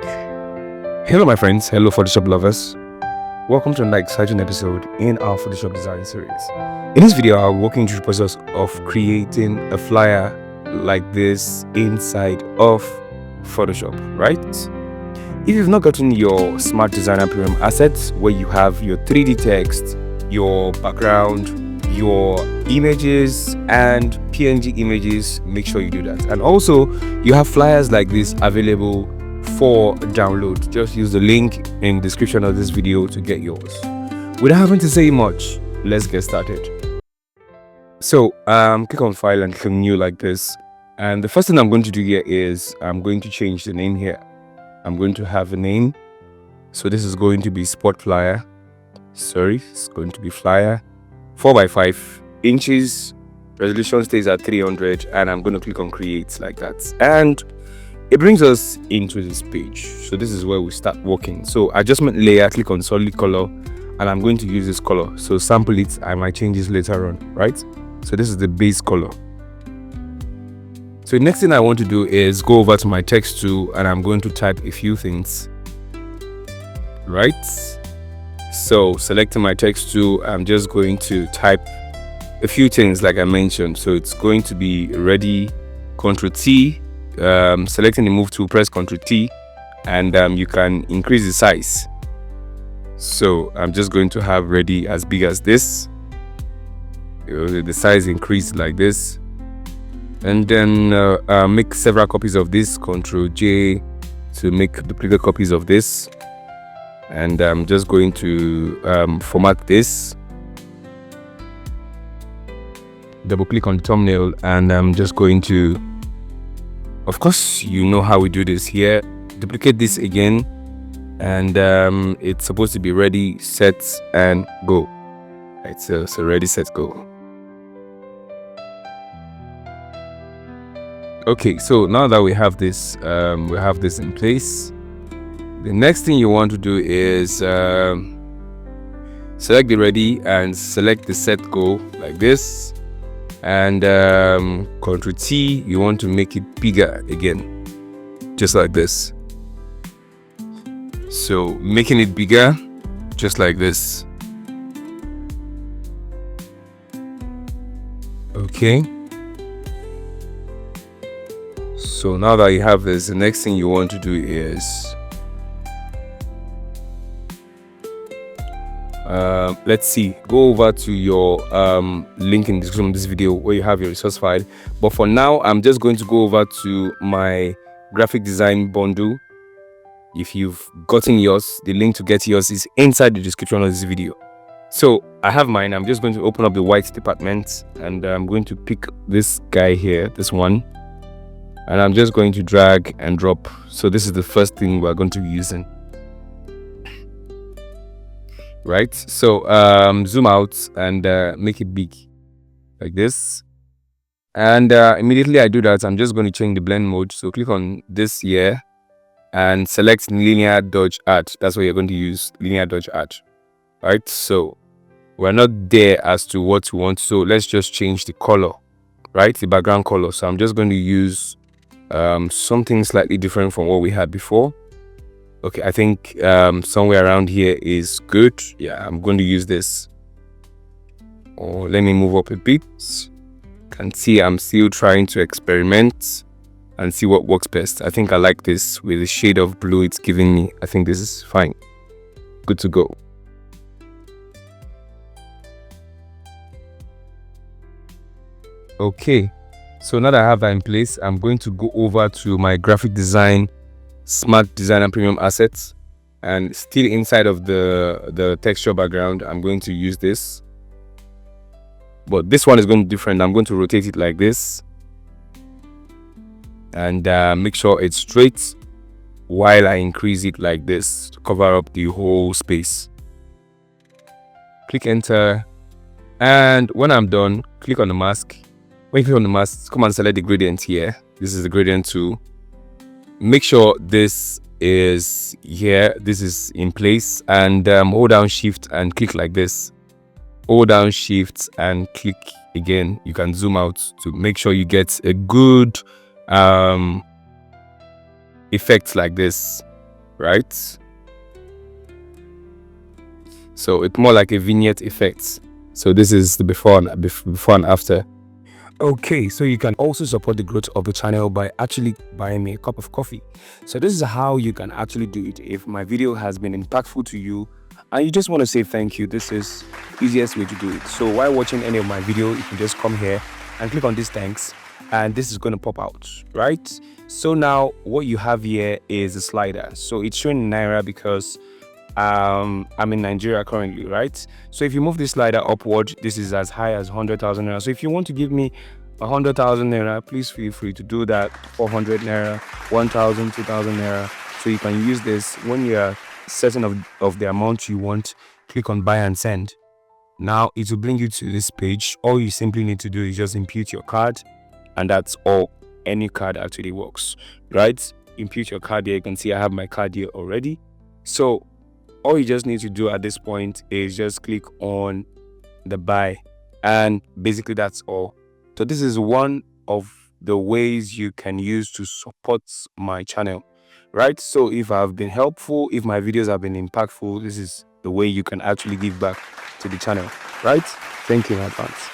Hello my friends, hello Photoshop lovers. Welcome to another exciting episode in our Photoshop design series. In this video, I'll walk you through the process of creating a flyer like this inside of Photoshop, right? If you've not gotten your Smart Designer Premium assets where you have your 3D text, your background, your images and PNG images, make sure you do that. And also you have flyers like this available for download. Just use the link in the description of this video to get yours. Without having to say much, let's get started. So click on file and click on new like this, and the first thing I'm going to do here is I'm going to change the name here. I'm going to have a name, so this is going to be spot flyer. It's going to be flyer 4x5 inches. Resolution stays at 300, and I'm going to click on create like that, and it brings us into this page. So this is where we start working. So adjustment layer, click on solid color, and I'm going to use this color. So sample it, I might change this later on, right? So this is the base color. So the next thing I want to do is go over to my text tool, and I'm going to type a few things, right? So selecting my text tool, I'm just going to type a few things like I mentioned. So it's going to be ready, Ctrl T, selecting the move tool, press Ctrl T, and you can increase the size. So I'm just going to have ready as big as this. The size increased like this, and then make several copies of this. Ctrl J to make duplicate copies of this, and I'm just going to format this. Double click on the thumbnail, and I'm just going to, of course, you know how we do this here. Duplicate this again, and it's supposed to be ready, set, and go. Right, so ready, set, go. Okay, so now that we have this in place, the next thing you want to do is select the ready and select the set, go like this. And Ctrl T, you want to make it bigger again, just like this. So making it bigger, just like this. Okay. So now that you have this, the next thing you want to do is let's see, go over to your link in the description of this video where you have your resource file. But for now, I'm just going to go over to my graphic design bundle. If you've gotten yours, the link to get yours is inside the description of this video. So I have mine. I'm just going to open up the white department, and I'm going to pick this guy here, this one, and I'm just going to drag and drop. So this is the first thing we're going to be using. Right, so zoom out and make it big like this, and immediately I do that, I'm just going to change the blend mode. So click on this here and select linear dodge add. That's what you're going to use, linear dodge add. Right, so we're not there as to what we want, so let's just change the color, right, the background color. So I'm just going to use something slightly different from what we had before. Okay, I think somewhere around here is good. Yeah, I'm going to use this. Or let me move up a bit. You can see I'm still trying to experiment and see what works best. I think I like this with the shade of blue it's giving me. I think this is fine. Good to go. Okay, so now that I have that in place, I'm going to go over to my graphic design Smart Designer Premium assets, and still inside of the texture background, I'm going to use this, but this one is going to be different. I'm going to rotate it like this, and make sure it's straight while I increase it like this to cover up the whole space. Click enter, and when I'm done, click on the mask. When you click on the mask, come and select the gradient here. This is the gradient tool. Make sure this is here, this is in place, and hold down shift and click like this. Hold down shift and click again. You can zoom out to make sure you get a good effect like this. right? So it's more like a vignette effect. So this is the before and after. Okay, so you can also support the growth of the channel by actually buying me a cup of coffee. So this is how you can actually do it. If my video has been impactful to you and you just want to say thank you, this is the easiest way to do it. So while watching any of my video, you can just come here and click on this thanks, and this is going to pop out, right? So now what you have here is a slider. So it's showing Naira because I'm in Nigeria currently, right? So if you move this slider upward, this is as high as 100,000 naira. So if you want to give me 100,000 naira, please feel free to do that. 400 naira, 1,000, 2,000 naira. So you can use this when you are certain of the amount you want. Click on buy and send. Now it will bring you to this page. All you simply need to do is just impute your card, and that's all. Any card actually works, right? Impute your card here. You can see I have my card here already. So all you just need to do at this point is just click on the buy, and basically that's all. So this is one of the ways you can use to support my channel, right? So if I've been helpful, if my videos have been impactful, this is the way you can actually give back to the channel, right? Thank you in advance.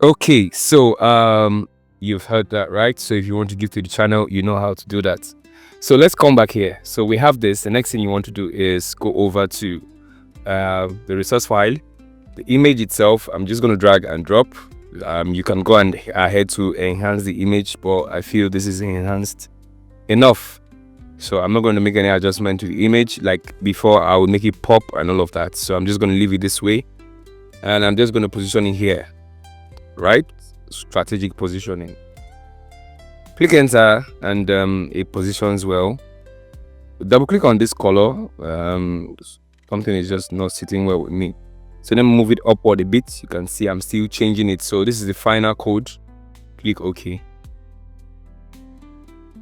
Okay, so you've heard that, right? So if you want to give to the channel, you know how to do that. So let's come back here. So we have this. The next thing you want to do is go over to the resource file, the image itself. I'm just going to drag and drop. You can go and ahead to enhance the image, but I feel this is enhanced enough. So I'm not going to make any adjustment to the image. Like before, I would make it pop and all of that. So I'm just going to leave it this way, and I'm just going to position it here, right? Strategic positioning. Click enter, and it positions well. Double click on this color. Something is just not sitting well with me, so then move it upward a bit. You can see I'm still changing it. So this is the final code. Click OK.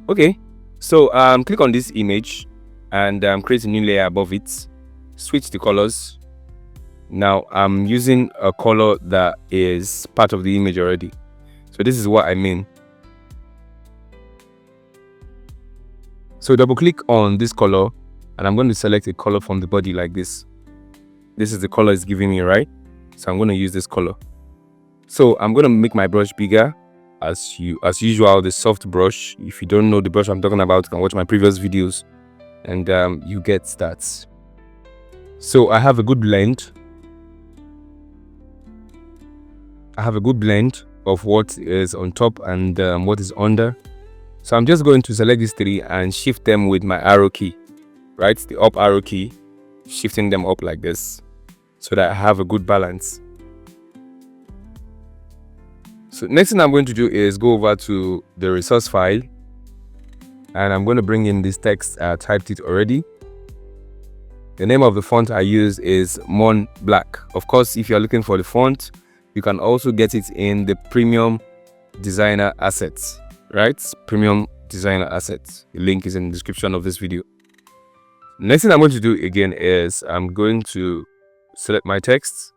Okay, so click on this image and create a new layer above it. Switch the colors. Now I'm using a color that is part of the image already, so this is what I mean. So double click on this color, and I'm going to select a color from the body like this. This is the color it's giving me, right? So I'm going to use this color. So I'm going to make my brush bigger as usual, the soft brush. If you don't know the brush I'm talking about, you can watch my previous videos and you get that. So I have a good blend. I have a good blend of what is on top and what is under. So I'm just going to select these three and shift them with my arrow key, right? The up arrow key, shifting them up like this so that I have a good balance. So next thing I'm going to do is go over to the resource file, and I'm going to bring in this text. I typed it already. The name of the font I use is Mon Black. Of course, if you're looking for the font, you can also get it in the premium designer assets. Right? Premium designer assets. The link is in the description of this video. Next thing I'm going to do again is I'm going to select my text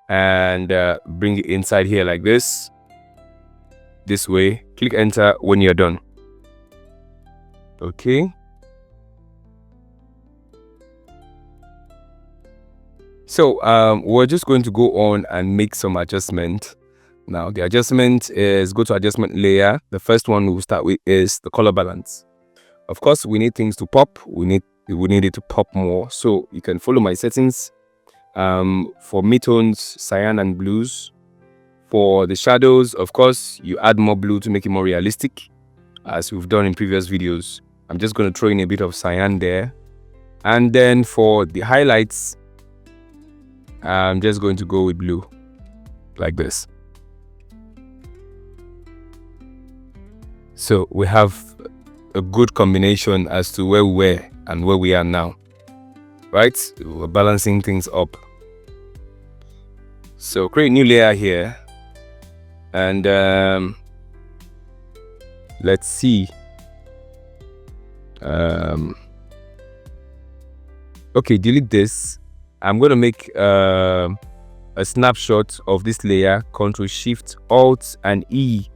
and bring it inside here like this way. Click enter when you're done. Okay. So we're just going to go on and make some adjustment. Now the adjustment is go to adjustment layer. The first one we'll start with is the color balance. Of course, we need things to pop. We need it to pop more. So you can follow my settings. For midtones, cyan and blues. For the shadows, of course, you add more blue to make it more realistic, as we've done in previous videos. I'm just going to throw in a bit of cyan there. And then for the highlights, I'm just going to go with blue like this. So we have a good combination as to where we were and where we are now, right? We're balancing things up. So create a new layer here, and let's see. Okay, delete this. I'm going to make a snapshot of this layer. Ctrl Shift Alt and E.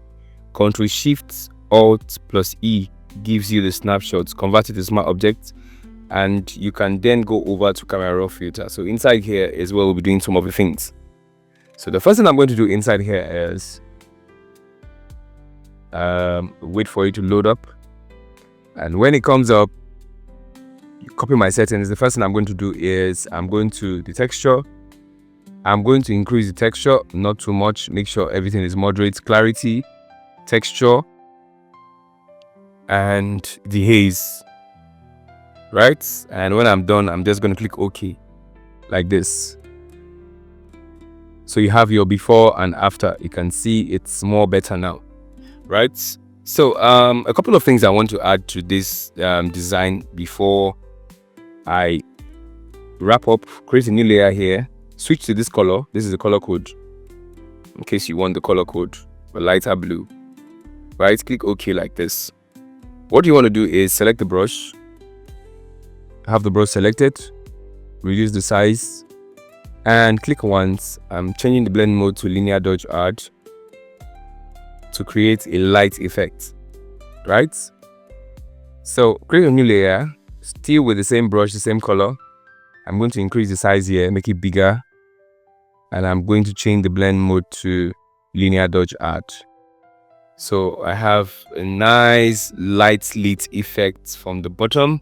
Ctrl Shift Alt plus E gives you the snapshots, convert it to smart object, and you can then go over to camera raw filter. So inside here is where we'll be doing some of the things. So the first thing I'm going to do inside here is wait for it to load up, and when it comes up, you copy my settings. The first thing I'm going to do is I'm going to the texture. I'm going to increase the texture, not too much, make sure everything is moderate, clarity, texture, and the haze, right? And when I'm done, I'm just going to click OK like this. So you have your before and after. You can see it's more better now, right? So a couple of things I want to add to this design before I wrap up. Create a new layer here, switch to this color. This is the color code in case you want the color code, a lighter blue, right? Click OK like this. What you want to do is select the brush, have the brush selected, reduce the size, and click once. I'm changing the blend mode to linear dodge add to create a light effect, right? So create a new layer, still with the same brush, the same color. I'm going to increase the size here, make it bigger, and I'm going to change the blend mode to linear dodge add. So I have a nice light lit effect from the bottom.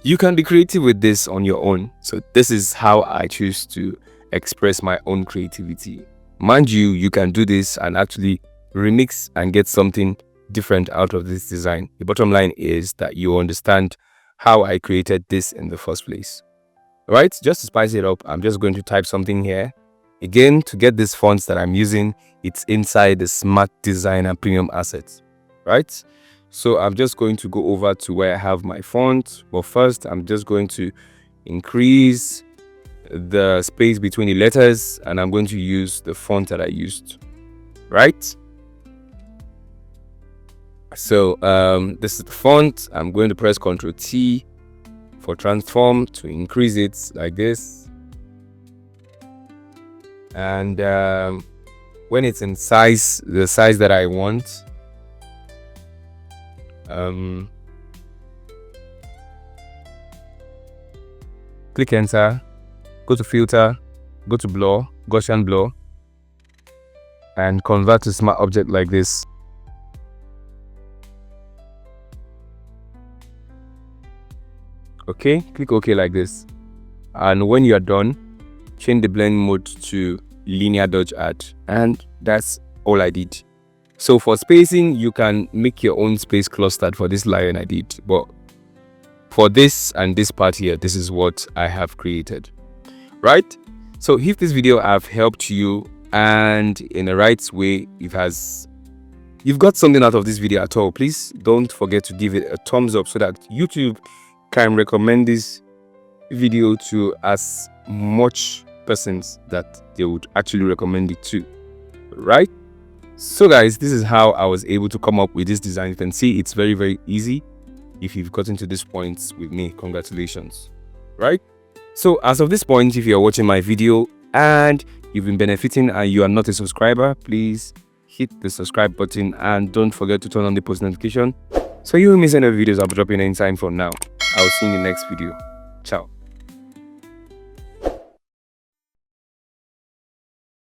You can be creative with this on your own. So this is how I choose to express my own creativity. Mind you, you can do this and actually remix and get something different out of this design. The bottom line is that you understand how I created this in the first place. Right, just to spice it up, I'm just going to type something here. Again, to get these fonts that I'm using, it's inside the Smart Designer Premium Assets, right? So I'm just going to go over to where I have my font. But first, I'm just going to increase the space between the letters, and I'm going to use the font that I used, right? So this is the font. I'm going to press Ctrl T for transform to increase it like this. And when it's in size, the size that I want, click enter, go to filter, go to blur, Gaussian blur, and convert to smart object like this. Okay, click OK like this. And when you are done, change the blend mode to linear dodge add, and that's all I did. So for spacing, you can make your own space clustered for this line I did, but for this and this part here, this is what I have created, right? So if this video have helped you and in the right way, you've got something out of this video at all, please don't forget to give it a thumbs up so that YouTube can recommend this video to as much persons that they would actually recommend it to, right? So guys, this is how I was able to come up with this design. You can see it's very, very easy. If you've gotten to this point with me, congratulations, right? So as of this point, if you're watching my video and you've been benefiting and you are not a subscriber, please hit the subscribe button and don't forget to turn on the post notification so you won't miss any videos I'll be dropping anytime from now. I'll see you in the next video. Ciao.